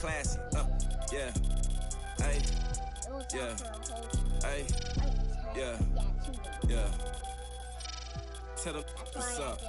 Classy, yeah, hey, yeah, hey, yeah. Tell them what's up.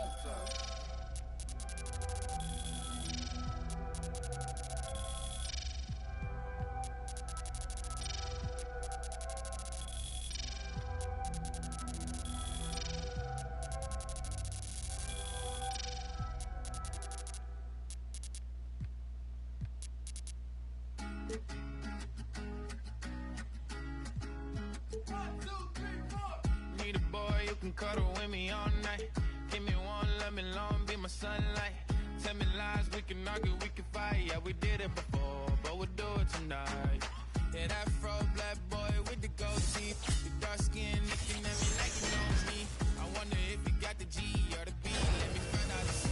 Need a boy you can cuddle with me all night. Give me one, let me long, be my sunlight. Tell me lies, we can argue, we can fight. Yeah, we did it before, but we'll do it tonight. Yeah, that fro black boy with the gold teeth, the dark skin looking at me like you know me. I wonder if you got the G or the B. Let me find out the C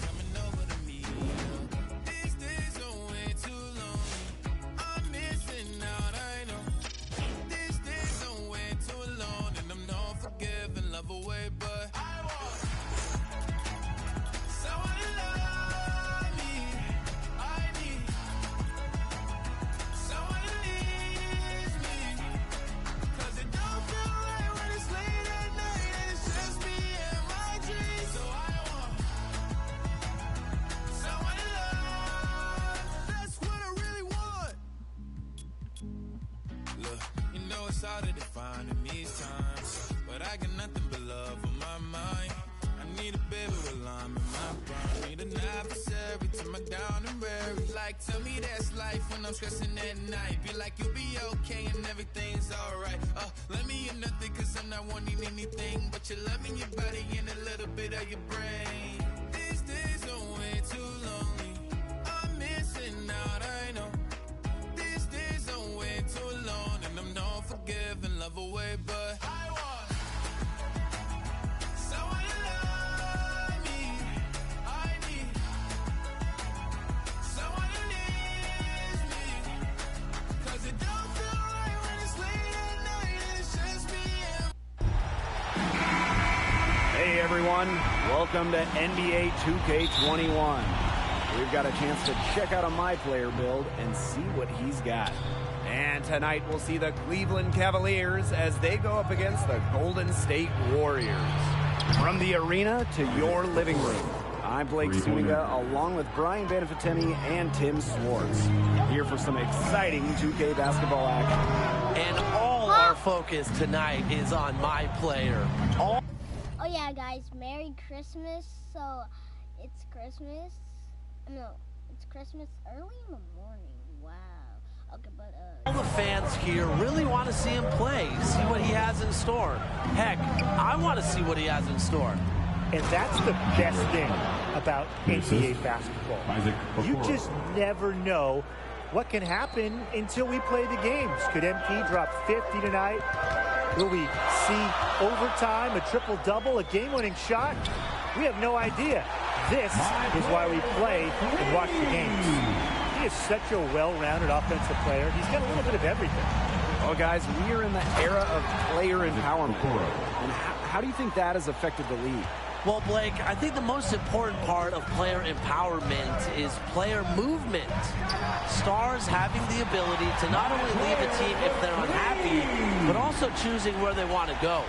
coming over to me. These days are way too long. I'm missing out, I know. These days are way too long, and I'm not forgiving, love away, but I want someone to love me. I need someone to leave me, 'cause it don't feel right when it's late at night and it's just me and my dreams. So I want someone to love. That's what I really want. Look, you know it's hard to define in these times, but I got nothing but love on my mind. I need a baby while I'm in my prime. Need an adversary to my down and weary. Like, tell me that's life when I'm stressing at night. Be like, you'll be okay and everything's alright. Let me in nothing 'cause I'm not wanting anything but your love and your body and a little bit of your brain. These days are way too lonely. I'm missing out, I know. These days are way too long, and I'm not forgiving, love away, but I want someone to love me. I need someone to leave me, 'cause it don't feel right when it's late at night and it's just me and Hey everyone, welcome to NBA 2K21. We've got a chance to check out a My Player build and see what he's got. And tonight we'll see the Cleveland Cavaliers as they go up against the Golden State Warriors. From the arena to your living room, I'm Blake Zuniga along with Brian Banafitemi and Tim Swartz, here for some exciting 2K basketball action. And all our focus tonight is on My Player. Oh yeah, guys, Merry Christmas. So it's Christmas. No, it's Christmas early in the morning. Wow. Okay, but All the fans here really want to see him play, see what he has in store. Heck, I want to see what he has in store. And that's the best thing about NBA basketball. You just never know what can happen until we play the games. Could MP drop 50 tonight? Will we see overtime, a triple-double, a game-winning shot? We have no idea. This is why we play and watch the games. He is such a well-rounded offensive player. He's got a little bit of everything. Well, guys, we are in the era of player empowerment. And how do you think that has affected the league? Well, Blake, I think the most important part of player empowerment is player movement. Stars having the ability to not only leave a team if they're unhappy, but also choosing where they want to go.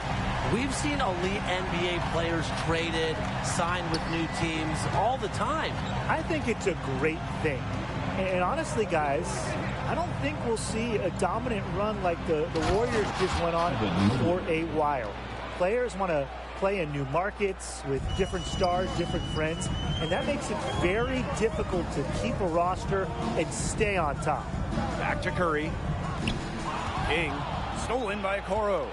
We've seen elite NBA players traded, signed with new teams all the time. I think it's a great thing. And honestly, guys, I don't think we'll see a dominant run like the Warriors just went on for a while. Players want to play in new markets with different stars, different friends, and that makes it very difficult to keep a roster and stay on top. Back to Curry. King, stolen by Okoro.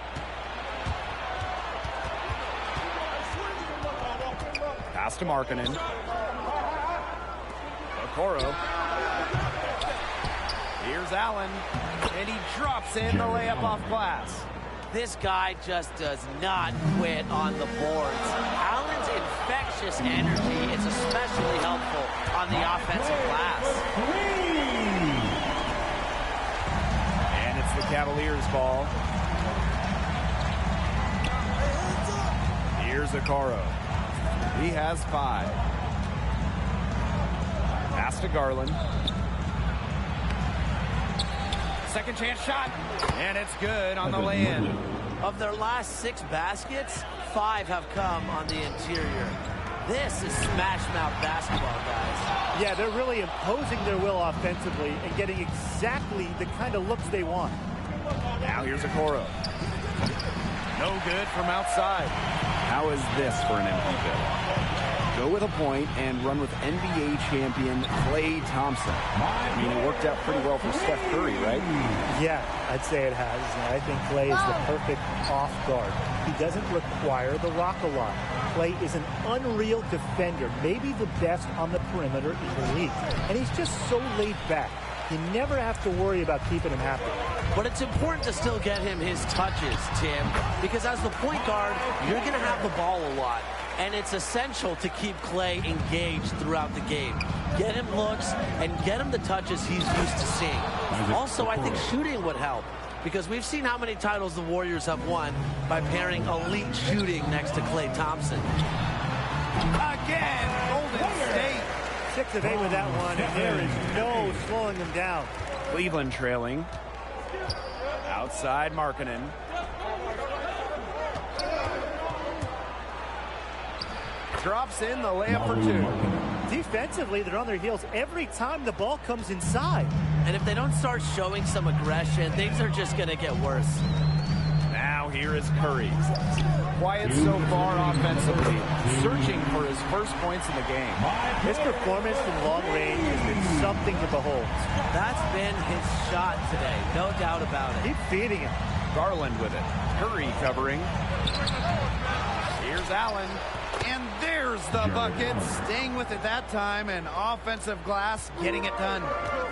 Pass to Markkanen. Okoro. Here's Allen, and he drops in the layup off glass. This guy just does not quit on the boards. Allen's infectious energy is especially helpful on the offensive glass. And it's the Cavaliers' ball. Here's Okoro. He has 5. Pass to Garland. second chance shot, and it's good on the lay-in. Of their last 6 baskets, 5 have come on the interior. This is smash-mouth basketball, guys. Yeah, they're really imposing their will offensively and getting exactly the kind of looks they want. Now here's Okoro. No good from outside. How is this for an empty fill? Go with a point and run with NBA champion Klay Thompson. I mean, it worked out pretty well for Steph Curry, right? Yeah, I'd say it has. And I think Klay is the perfect off guard. He doesn't require the rock a lot. Klay is an unreal defender, maybe the best on the perimeter in the league. And he's just so laid back. You never have to worry about keeping him happy. But it's important to still get him his touches, Tim, because as the point guard, you're going to have the ball a lot. And it's essential to keep Klay engaged throughout the game. Get him looks and get him the touches he's used to seeing. Also, I think shooting would help, because we've seen how many titles the Warriors have won by pairing elite shooting next to Klay Thompson. Again, Golden State. 6 of 8 with that one, and there is no slowing them down. Cleveland trailing. Outside Markkanen. Drops in the layup for 2. Defensively, they're on their heels every time the ball comes inside. And if they don't start showing some aggression, things are just going to get worse. Now here is Curry. Quiet so far offensively, searching for his first points in the game. His performance from long range has been something to behold. That's been his shot today, no doubt about it. Keep feeding him. Garland with it. Curry covering. Here's Allen. And there's the bucket. Staying with it that time, and offensive glass getting it done.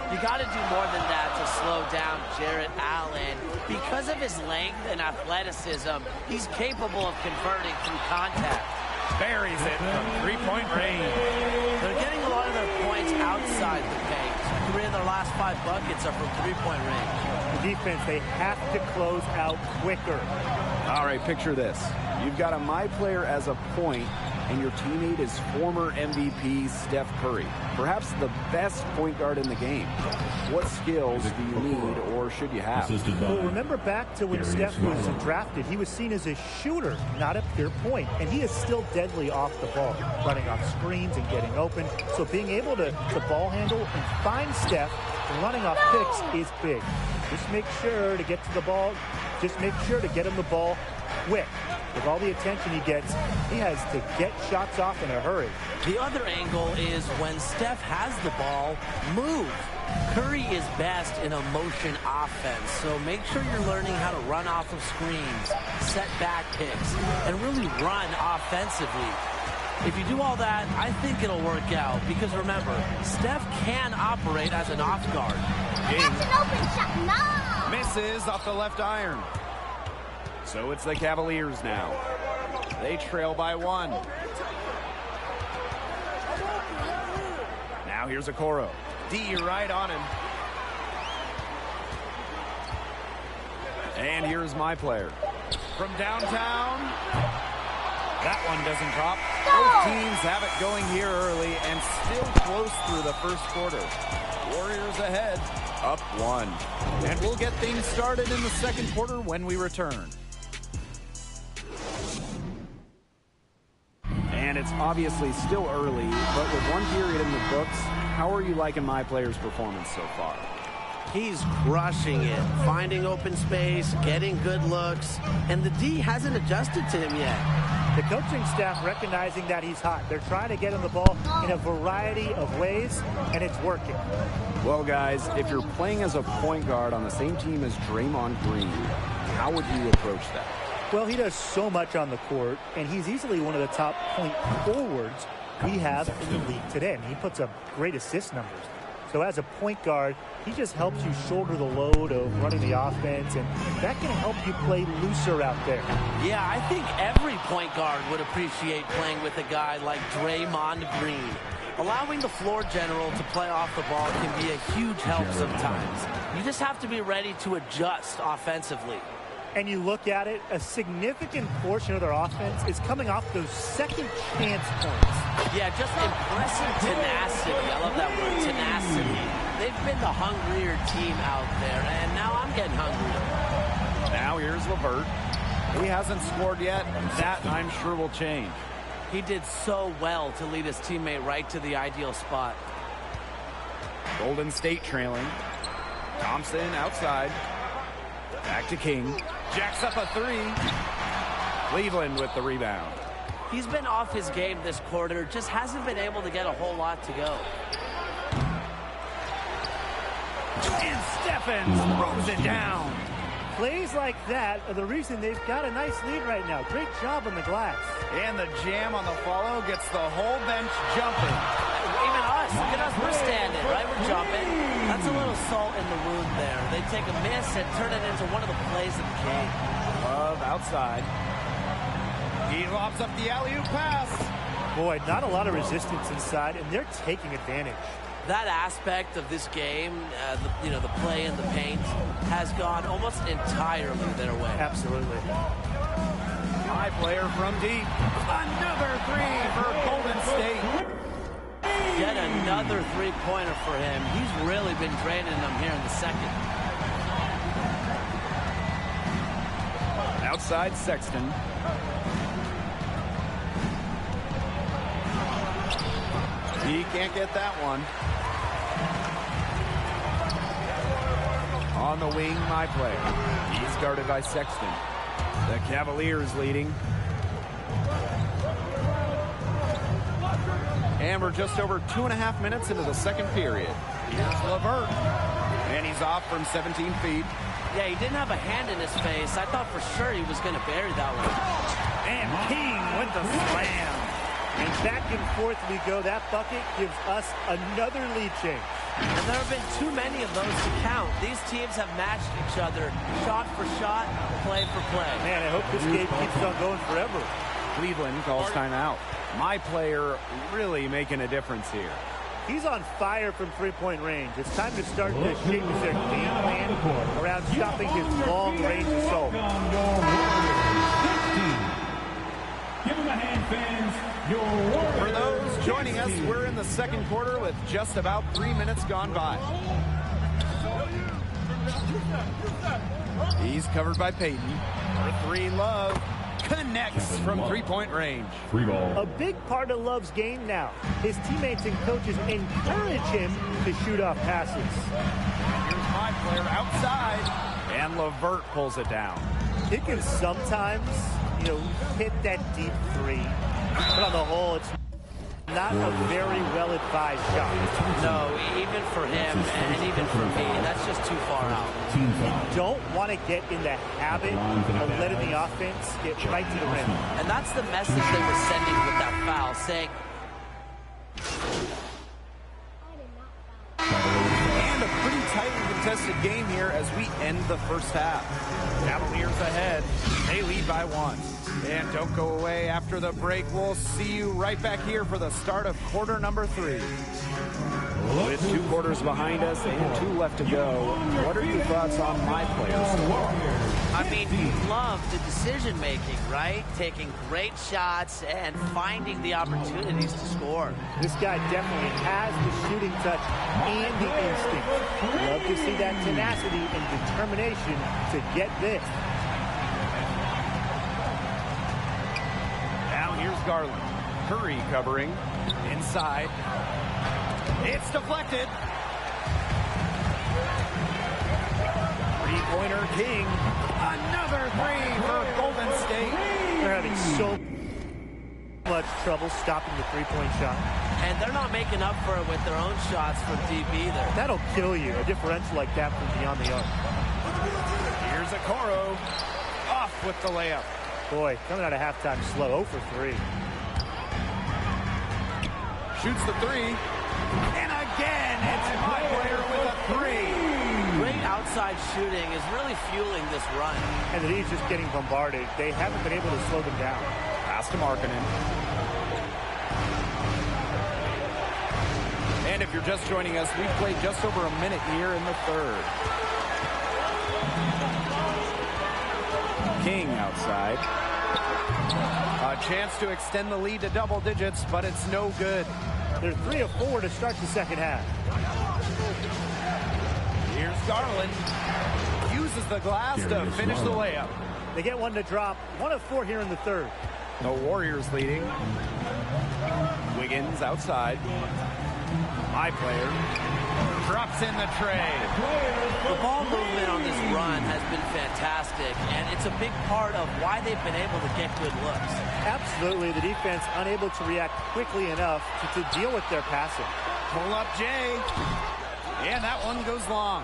You got to do more than that to slow down Jarrett Allen. Because of his length and athleticism, he's capable of converting through contact. Buries it from three-point range. They're getting a lot of their points outside the paint. 3 of their last 5 buckets are from three-point range. The defense, they have to close out quicker. All right, picture this. You've got a my player as a point, and your teammate is former MVP Steph Curry, perhaps the best point guard in the game. What skills do you need, or should you have? Well, remember back to when Steph was drafted, he was seen as a shooter, not a pure point, and he is still deadly off the ball, running off screens and getting open. So being able to ball handle and find Steph running off picks is big. Just make sure to get to the ball. Just make sure to get him the ball quick. With all the attention he gets, he has to get shots off in a hurry. The other angle is when Steph has the ball, move. Curry is best in a motion offense, so make sure you're learning how to run off of screens, set back picks, and really run offensively. If you do all that, I think it'll work out, because remember, Steph can operate as an off guard. That's an open shot. No! Misses off the left iron. So it's the Cavaliers now. They trail by 1. Now here's Okoro. D right on him. And here's my player. From downtown. That one doesn't drop. Both teams have it going here early and still close through the first quarter. Warriors ahead, up 1. And we'll get things started in the second quarter when we return. And it's obviously still early, but with 1 period in the books, how are you liking my player's performance so far? He's crushing it, finding open space, getting good looks, and the D hasn't adjusted to him yet. The coaching staff recognizing that he's hot. They're trying to get him the ball in a variety of ways, and it's working. Well, guys, if you're playing as a point guard on the same team as Draymond Green, how would you approach that? Well, he does so much on the court, and he's easily one of the top point forwards we have in the league today. I mean, he puts up great assist numbers. So as a point guard, he just helps you shoulder the load of running the offense, and that can help you play looser out there. Yeah, I think every point guard would appreciate playing with a guy like Draymond Green. Allowing the floor general to play off the ball can be a huge help sometimes. You just have to be ready to adjust offensively. And you look at it, a significant portion of their offense is coming off those second chance points. Yeah, just impressive tenacity. I love that word, tenacity. they've been the hungrier team out there, and now I'm getting hungry. Now here's LeVert. He hasn't scored yet. That, I'm sure, will change. He did so well to lead his teammate right to the ideal spot. Golden State trailing. Thompson outside. Back to King. Jacks up a three. Cleveland with the rebound. He's been off his game this quarter, just hasn't been able to get a whole lot to go. And Stephens throws it down. Plays like that are the reason they've got a nice lead right now. Great job on the glass. And the jam on the follow gets the whole bench jumping. Even us, look at us, we're standing, right? We're jumping. That's a little salt in the wound there. They take a miss and turn it into one of the plays of the game. Love outside. He lobs up the alley-oop pass. Boy, not a lot of resistance inside, and they're taking advantage. That aspect of this game, the play in the paint, has gone almost entirely their way. Absolutely. High player from deep. Another three for Golden State. Yet another three-pointer for him. He's really been draining them here in the second. Outside Sexton. He can't get that one. On the wing, my player. He's guarded by Sexton. The Cavaliers leading. And we're just over 2.5 minutes into the second period. Here's LeVert. And he's off from 17 feet. Yeah, he didn't have a hand in his face. I thought for sure he was going to bury that one. And King with the slam. And back and forth we go. That bucket gives us another lead change. And there have been too many of those to count. These teams have matched each other shot for shot, play for play. Man, I hope this game keeps on going forever. Cleveland calls timeout. My player really making a difference here. He's on fire from three-point range. It's time to start to shape their game plan around stopping his long-range assault. Give him a hand, fans. For those joining us, we're in the second quarter with just about 3 minutes gone by. He's covered by Payton. For three, Love connects from three-point range. Free ball. A big part of Love's game now. His teammates and coaches encourage him to shoot off passes. Here's my player outside. And LeVert pulls it down. He can sometimes, hit that deep three. But on the whole, it's not a very well-advised shot. No, even for him and even for me, that's just too far out. You don't want to get in the habit of letting the offense get right to the rim. And that's the message they were sending with that foul, saying, And a pretty tightly contested game here as we end the first half. Cavaliers ahead. They lead by 1. And don't go away after the break. We'll see you right back here for the start of quarter number 3. With 2 quarters behind us and 2 left to go, what are your thoughts on my players? I mean, you love the decision-making, right? Taking great shots and finding the opportunities to score. This guy definitely has the shooting touch and the instinct. Love to see that tenacity and determination to get this. Now here's Garland. Curry covering. Inside. It's deflected. Three-pointer King. Another three for Golden State. They're having so much trouble stopping the three-point shot. And they're not making up for it with their own shots from deep either. That'll kill you, a differential like that from beyond the arc. Here's Okoro. Off with the layup. Boy, coming out of halftime slow, 0 for 3. Shoots the three. And again, it's my player with a three. Great outside shooting is really fueling this run. And the Heat's just getting bombarded. They haven't been able to slow them down. Pass to Markkanen. And if you're just joining us, we've played just over a minute here in the third. King outside. A chance to extend the lead to double digits, but it's no good. They're 3 of 4 to start the second half. Here's Garland. Uses the glass to finish the layup. They get one to drop. 1 of 4 here in the third. The Warriors leading. Wiggins outside. My player drops in the tray. The ball movement on this run has been fantastic, and it's a big part of why they've been able to get good looks. Absolutely, the defense unable to react quickly enough to deal with their passing. Pull up Jay. And that one goes long.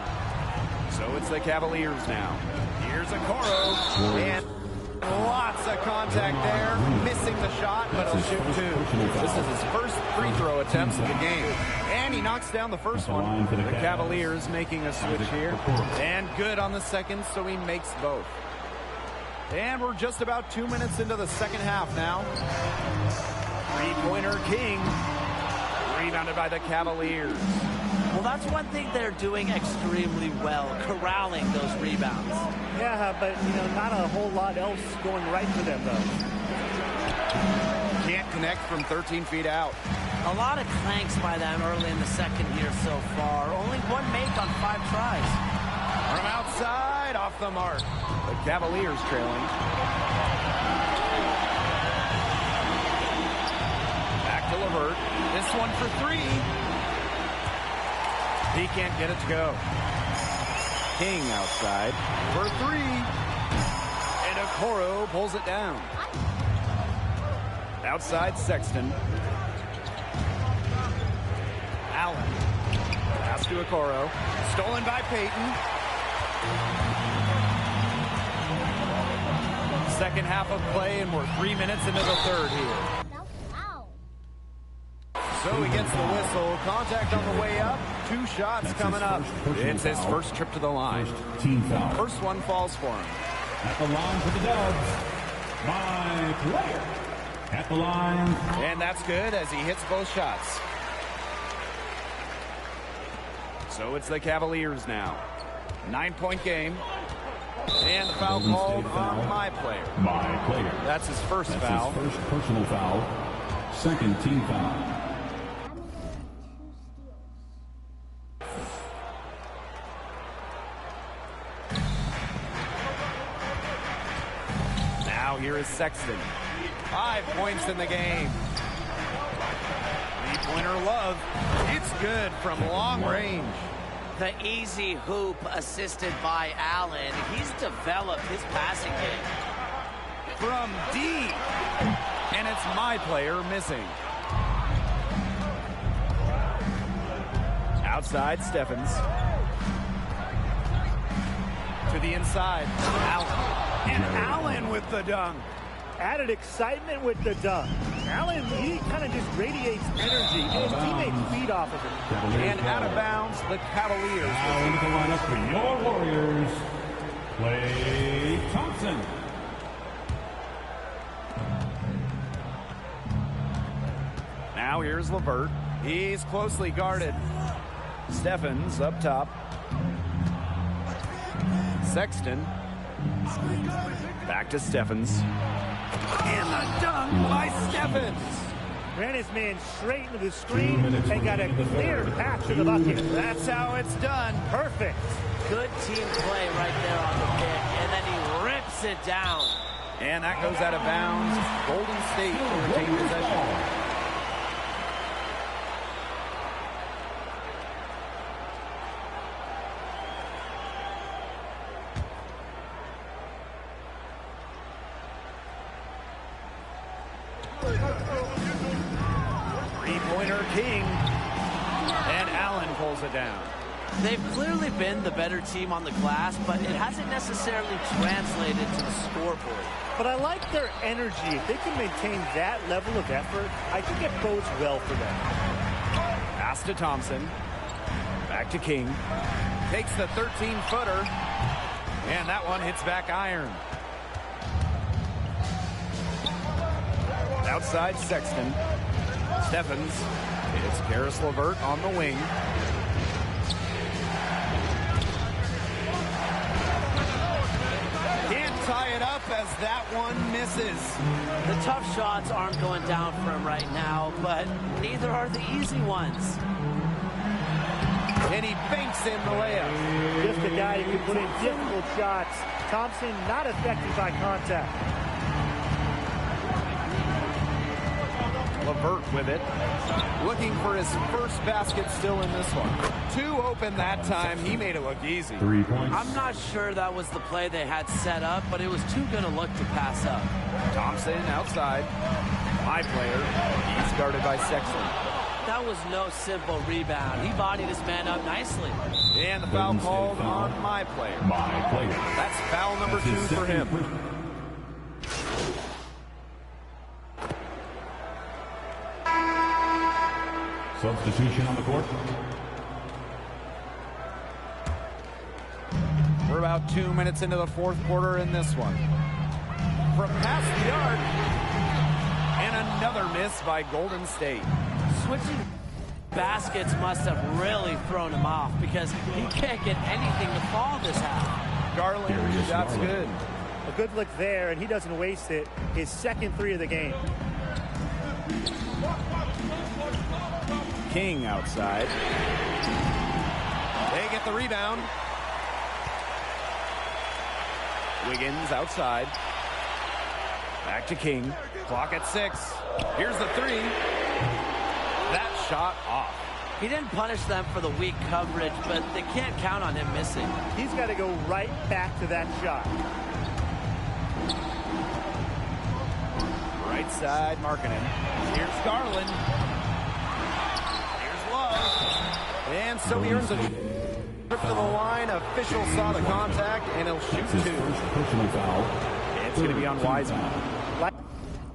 So it's the Cavaliers now. Here's Okoro. And lots of contact there. Missing the shot, but he'll shoot 2. This is his first free throw attempts of the game. And he knocks down the first one. The Cavaliers making a switch here. And good on the second, so he makes both. And we're just about 2 minutes into the second half now. Three-pointer King. Rebounded by the Cavaliers. Well, that's one thing they're doing extremely well, corralling those rebounds. Yeah, but, not a whole lot else going right for them, though. Can't connect from 13 feet out. A lot of clanks by them early in the second here so far. Only one make on 5 tries. From outside, off the mark. The Cavaliers trailing. Back to LeVert. This one for 3. He can't get it to go. King outside for 3. And Okoro pulls it down. Outside Sexton. Allen. Pass to Okoro. Stolen by Payton. Second half of play, and we're 3 minutes into the third here. So he gets the whistle. Contact on the way up. 2 shots coming up. It's his first trip to the line. Team foul. First one falls for him. At the line for the Dubs, my player. At the line. And that's good as he hits both shots. So it's the Cavaliers now. 9-point game. And the foul called on my player. My player. That's his first That's foul. his first personal foul. Second team foul. Now here is Sexton. 5 points in the game. Three-pointer Love. It's good from long range. The easy hoop assisted by Allen. He's developed his passing game. From deep. And it's my player missing. Outside Stephens. To the inside. Allen. And Allen with the dunk. Added excitement with the dunk. Allen, he kind of just radiates energy, and his teammates feed off of him. And out of bounds, the Cavaliers. Now into the lineup for your Warriors, Klay Thompson. Now here's LeVert. He's closely guarded. Stephens up top. Sexton. Back to Stephens. And the dunk by Stephens. Ran his man straight into the screen and got a clear path to the bucket. That's how it's done. Perfect. Good team play right there on the pick, and then he rips it down. And that goes out of bounds. Golden State will retain possession. Three-pointer King. And Allen pulls it down. They've clearly been the better team on the glass, but it hasn't necessarily translated to the scoreboard. But I like their energy. If they can maintain that level of effort, I think it bodes well for them. Pass to Thompson. Back to King. Takes the 13-footer. And that one hits back iron. Outside Sexton. Stephens. It's Caris LeVert on the wing. Can't tie it up as that one misses. The tough shots aren't going down for him right now, but neither are the easy ones. And he banks in the layup. Just a guy who can put in difficult shots. Thompson not affected by contact. LeVert with it. Looking for his first basket still in this one. 2 open that time. He made it look easy. 3 points. I'm not sure that was the play they had set up, but it was too good a look to pass up. Thompson outside. My player. He's guarded by Sexton. That was no simple rebound. He bodied his man up nicely. And the foul called on my player. My player. That's foul number 2 for him. Substitution on the court. We're about 2 minutes into the fourth quarter in this one. From past the arc. And another miss by Golden State. Switching baskets must have really thrown him off because he can't get anything to fall this half. Garland, that's good. A good look there, and he doesn't waste it. His second 3 of the game. King outside. They get the rebound. Wiggins outside. Back to King. Clock at 6. Here's the 3. That shot off. He didn't punish them for the weak coverage, but they can't count on him missing. He's got to go right back to that shot. Right side, Markkanen. Here's Garland. Here's Love. And so he earns a trip to the line. Official saw the contact, and he'll shoot 2. Personal foul. It's going to be on Wiseman.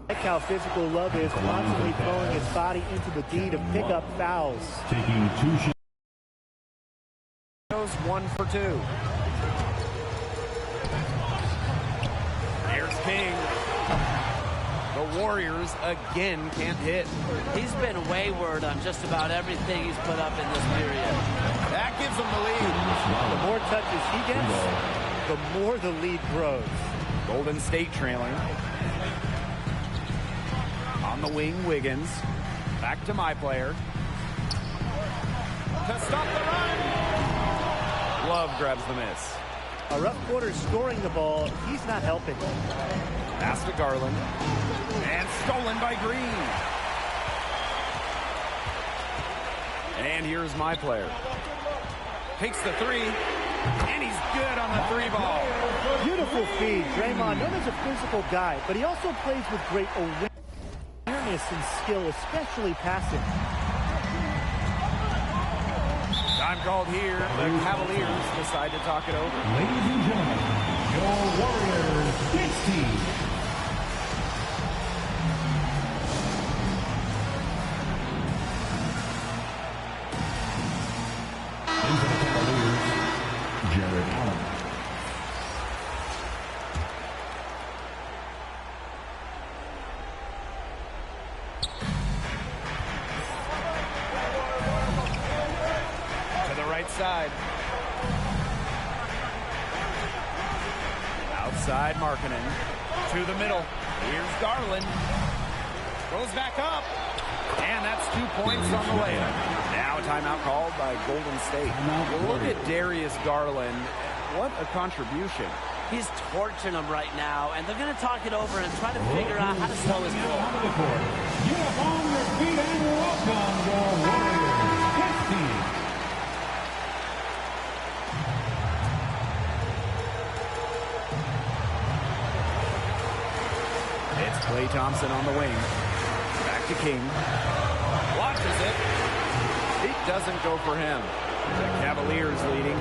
Like how physical Love is, constantly throwing his body into the D to pick up fouls. Taking 2 shots. Goes 1 for 2. Here's King. The Warriors again can't hit. He's been wayward on just about everything he's put up in this period. That gives them the lead. The more touches he gets, the more the lead grows. Golden State trailing. On the wing, Wiggins. Back to my player. To stop the run. Love grabs the miss. A rough quarter scoring the ball. He's not helping. Pass to Garland. And stolen by Green. And here's my player. Takes the 3. And he's good on the 3 ball. Beautiful feed. Draymond, known as a physical guy, but he also plays with great awareness and skill, especially passing. Time called here. The Cavaliers decide to talk it over. Ladies and gentlemen, your Warriors 16. Into the Cavaliers, Jared Allen. Side. Outside Markkanen. To the middle. Here's Garland. Goes back up. And that's 2 points on the layup. Now a timeout called by Golden State. Look at Darius Garland. What a contribution. He's torching them right now, and they're going to talk it over and try to figure out how to slow his ball. Get up on your feet and welcome your Warriors 15. Klay Thompson on the wing. Back to King. Watches it. It doesn't go for him. The Cavaliers leading.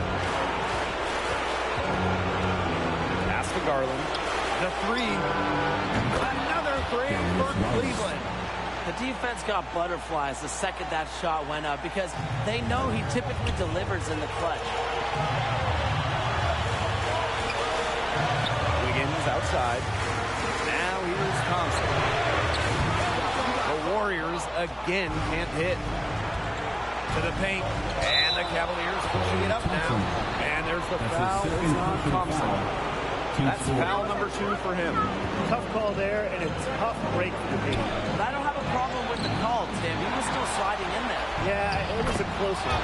Pass to Garland. The 3. Another 3 for Cleveland. The defense got butterflies the second that shot went up because they know he typically delivers in the clutch. Wiggins outside. Here's Thompson. The Warriors again can't hit. To the paint. And the Cavaliers pushing it up now. And there's the foul. It's on Thompson. That's foul number 2 for him. Tough call there, and a tough break for the team. But I don't have a problem with the call, Tim. He was still sliding in there. Yeah, it was a close one.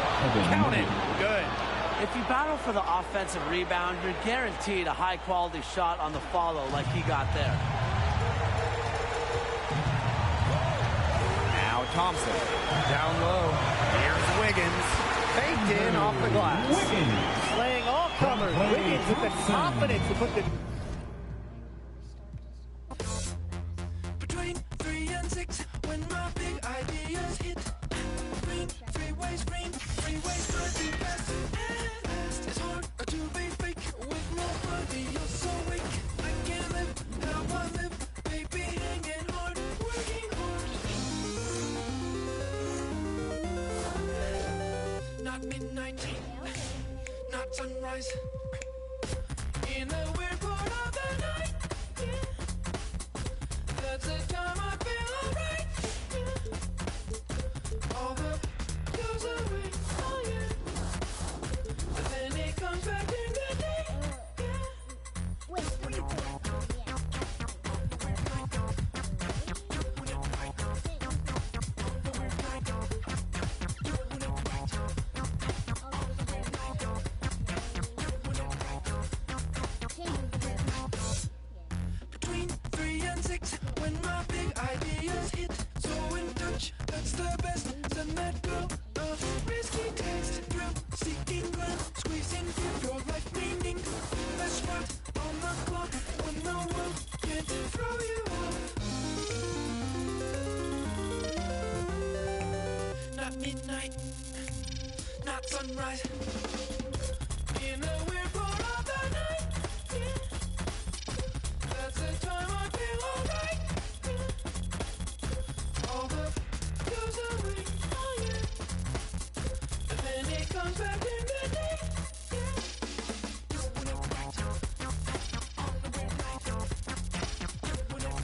Count it. Good. If you battle for the offensive rebound, you're guaranteed a high-quality shot on the follow like he got there. Now Thompson. Down low. Here's Wiggins. Faked in off the glass. Wiggins. Slaying all comers. Wiggins with the confidence to put the... Between 3 and 6, when my big ideas hit. Green, three ways could be best. It's hard to be fake with nobody else so weak. I can't live how I live, baby, hanging hard, working hard. Not midnight, not sunrise. In a weird part of the night, that's the time I feel alright. All the goes away, oh yeah. But then it comes back in the day. Wait, what are you doing? Between 3 and 6, when my big ideas hit. So in touch, that's the best. Send that girl a risky text. Thrill seeking glance, squeezing through your life meaning. Best spot on the clock when the world can't throw you off. Not midnight, not sunrise. In a weird part of the night, that's the time I feel alright. All the goes away, oh yeah. But then it comes back in the day. Doing it right, on the way right. Doing it right,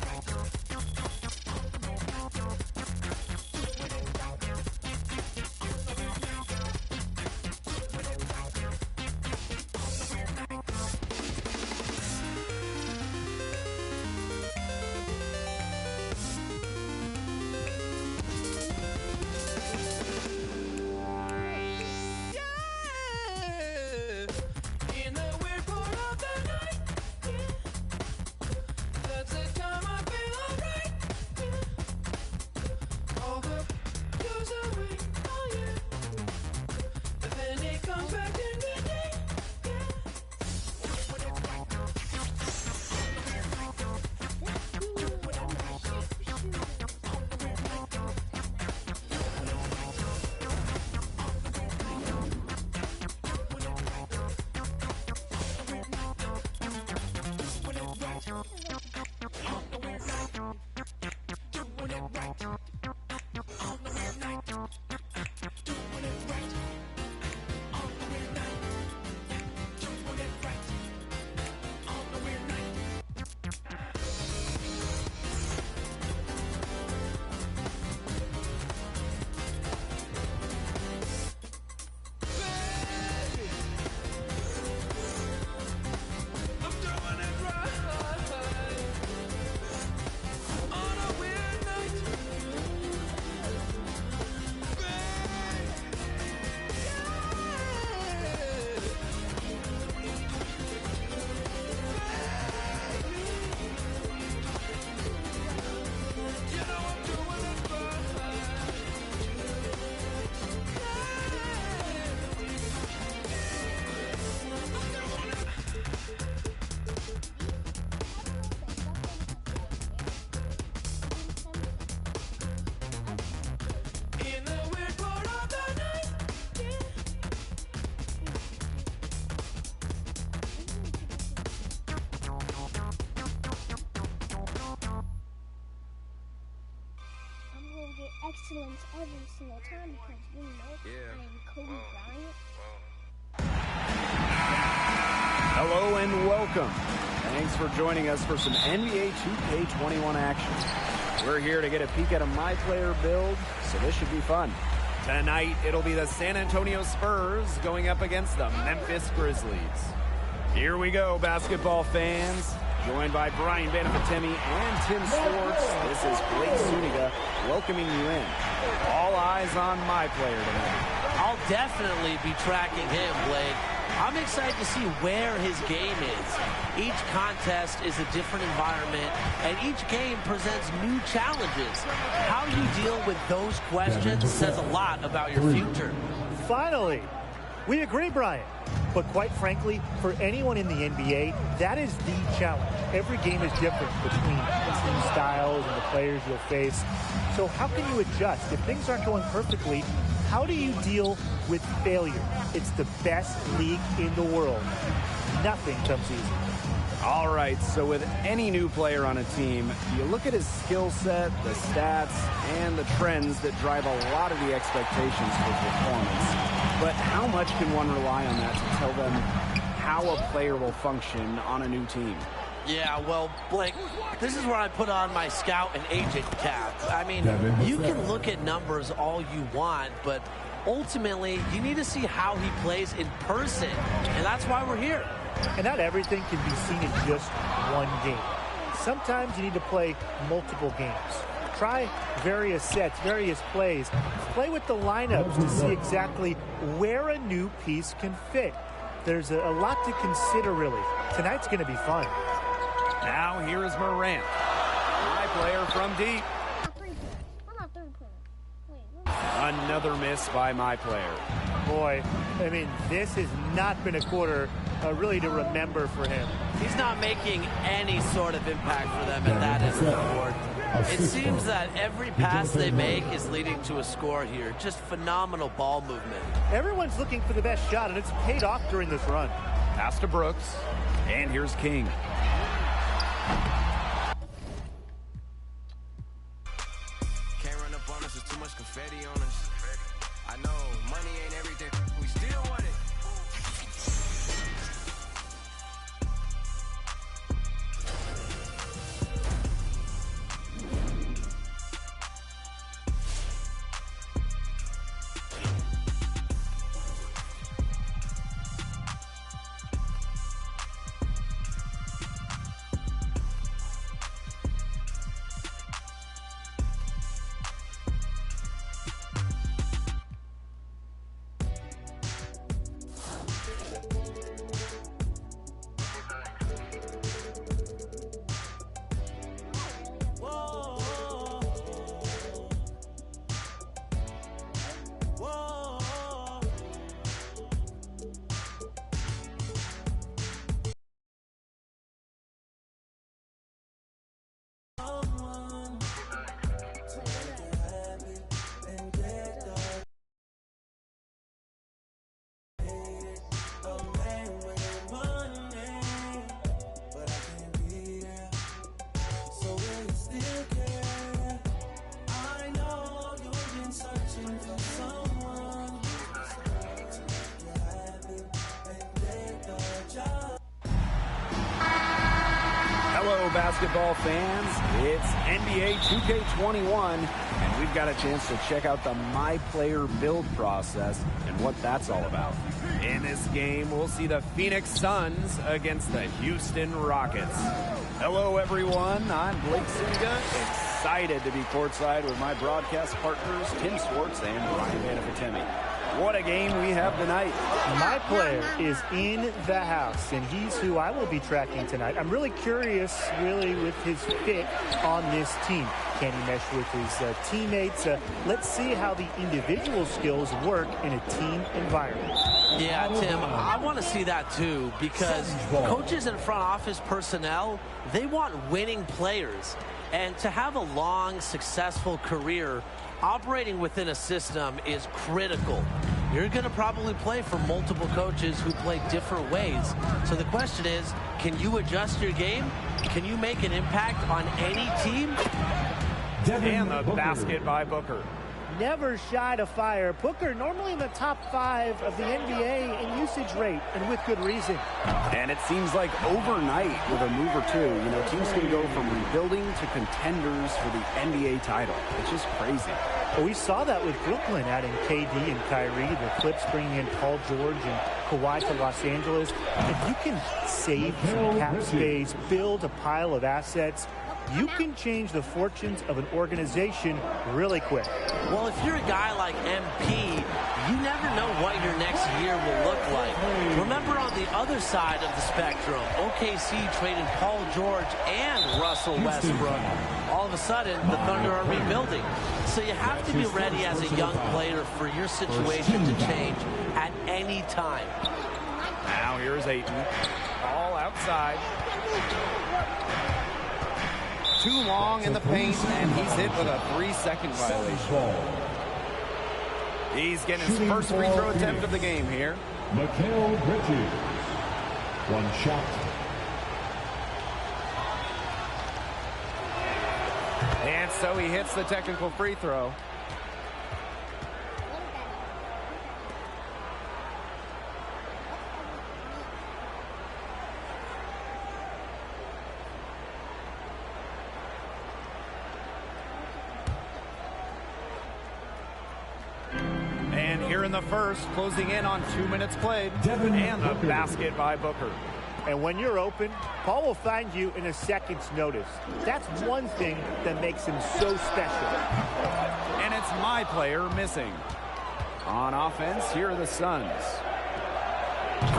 on the way right. Doing it right, on the way right. In a weird part of the night, that's the time I feel alright. All the goes away, oh yeah. But then it comes back in the day. Excellence every single time because we know I'm Kobe Bryant. Hello and welcome. Thanks for joining us for some NBA 2K21 action. We're here to get a peek at a My Player build, so this should be fun. Tonight, it'll be the San Antonio Spurs going up against the Memphis Grizzlies. Here we go, basketball fans. Joined by Brian Banafitemi and Tim Swartz, this is Blake Zuniga welcoming you in. All eyes on my player tonight. I'll definitely be tracking him, Blake. I'm excited to see where his game is. Each contest is a different environment, and each game presents new challenges. How you deal with those questions says a lot about your future. Finally, we agree, Brian. But quite frankly, for anyone in the NBA, that is the challenge. Every game is different between team styles and the players you'll face. So how can you adjust? If things aren't going perfectly, how do you deal with failure? It's the best league in the world. Nothing comes easy. All right, so with any new player on a team, you look at his skill set, the stats, and the trends that drive a lot of the expectations for performance. But how much can one rely on that to tell them how a player will function on a new team? Yeah, well, Blake, this is where I put on my scout and agent cap. I mean, you can look at numbers all you want, but ultimately, you need to see how he plays in person, and that's why we're here. And not everything can be seen in just one game. Sometimes you need to play multiple games. Try various sets, various plays. Play with the lineups to see exactly where a new piece can fit. There's a lot to consider, really. Tonight's going to be fun. Now here is Morant, my player from deep. Another miss by my player. Boy, I mean, this has not been a quarter really to remember for him. He's not making any sort of impact for them at that end of the court. It seems that every pass they make is leading to a score here. Just phenomenal ball movement. Everyone's looking for the best shot, and it's paid off during this run. Pass to Brooks, and here's King. Can't run up on us, there's too much confetti on us. I know, money ain't everything, we still want it. Hello, basketball fans. It's NBA 2K21, and we've got a chance to check out the My Player build process and what that's all about. In this game, we'll see the Phoenix Suns against the Houston Rockets. Hello, everyone. I'm Blake Zuniga, excited to be courtside with my broadcast partners, Tim Swartz and Brian Banafitemi. What a game we have tonight. My player is in the house, and he's who I will be tracking tonight. I'm really curious, with his fit on this team. Can he mesh with his teammates? Let's see how the individual skills work in a team environment. Yeah, Tim, I want to see that too, because coaches and front office personnel, they want winning players. And to have a long, successful career, operating within a system is critical. You're going to probably play for multiple coaches who play different ways. So the question is, can you adjust your game? Can you make an impact on any team? And the basket by Booker. Never shy to fire. Booker normally in the top 5 of the NBA in usage rate, and with good reason. And it seems like overnight with a move or two, teams can go from rebuilding to contenders for the NBA title. It's just crazy. Well, we saw that with Brooklyn adding KD and Kyrie, the Clips bringing in Paul George and Kawhi to Los Angeles. If you can save some cap space, build a pile of assets, you can change the fortunes of an organization really quick. Well, if you're a guy like MP, you never know what your next year will look like. Remember, on the other side of the spectrum, OKC traded Paul George and Russell Westbrook. All of a sudden, the Thunder are rebuilding. So you have to be ready as a young player for your situation to change at any time. Now here's Ayton. All outside. Too long in the paint, and he's hit with a 3-second violation. He's getting his first free throw attempt of the game here. Mikal Bridges. One shot. And so he hits the technical free throw. Here in the first, closing in on 2 minutes played, and the basket by Booker. And when you're open, Paul will find you in a second's notice. That's one thing that makes him so special. And it's my player missing. On offense, here are the Suns.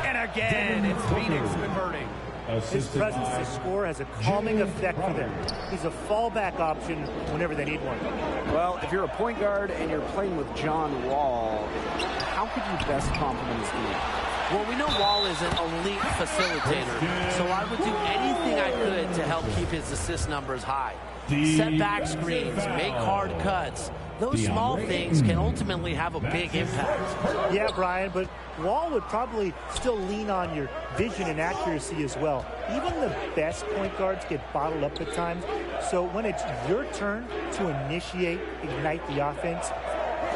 And again, it's Phoenix converting. His presence to score has a calming effect for them. He's a fallback option whenever they need one. Well, if you're a point guard and you're playing with John Wall, how could you best complement his game? Well, we know Wall is an elite facilitator, so I would do anything I could to help keep his assist numbers high. Set back screens, make hard cuts. Those small things can ultimately have a big impact. Yeah, Brian, but Wall would probably still lean on your vision and accuracy as well. Even the best point guards get bottled up at times. So when it's your turn to initiate, ignite the offense,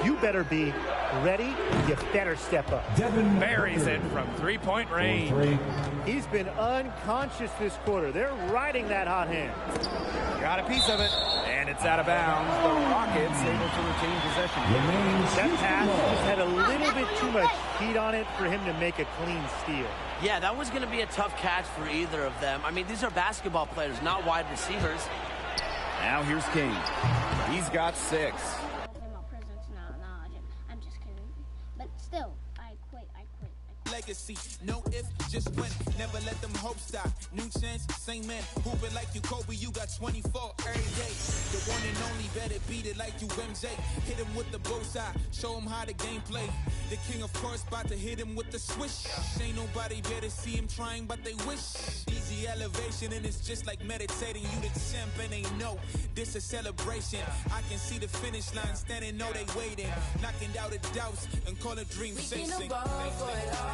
you better be ready. You better step up. Devin buries it from three-point range. He's been unconscious this quarter. They're riding that hot hand. Got a piece of it, and it's out of bounds. The Rockets able to retain possession. That pass just had a little bit too much heat on it for him to make a clean steal. Yeah, that was going to be a tough catch for either of them. I mean, these are basketball players, not wide receivers. Now here's King. He's got 6. I'm just kidding. But still, I quit. Legacy, no if, just win. Never let them hopes die. New chance, same man. Hooping like you Kobe, you got 24 every day. The one and only, better beat it like you MJ. Hit him with the bullseye, show him how the game play. The king, of course, about to hit him with the swish. Ain't nobody better see him trying, but they wish. Easy elevation, and it's just like meditating. You the champ, and they know this a celebration. I can see the finish line, standing, know they waiting. Knocking out the doubts and call a dream chasing.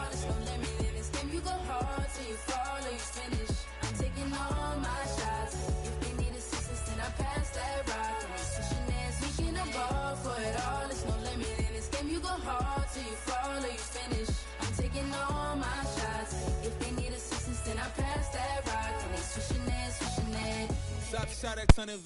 There's no limit in this game. You go hard till you fall or you finish. I'm taking all my shots. If they need assistance, then I pass that rock. And I'm switching hands, we can above for it all. There's no limit in this game. You go hard till you fall or you finish. I'm taking all my shots. If they need assistance, then I pass that rock. And they switching hands, switching hands. Top shot at ton of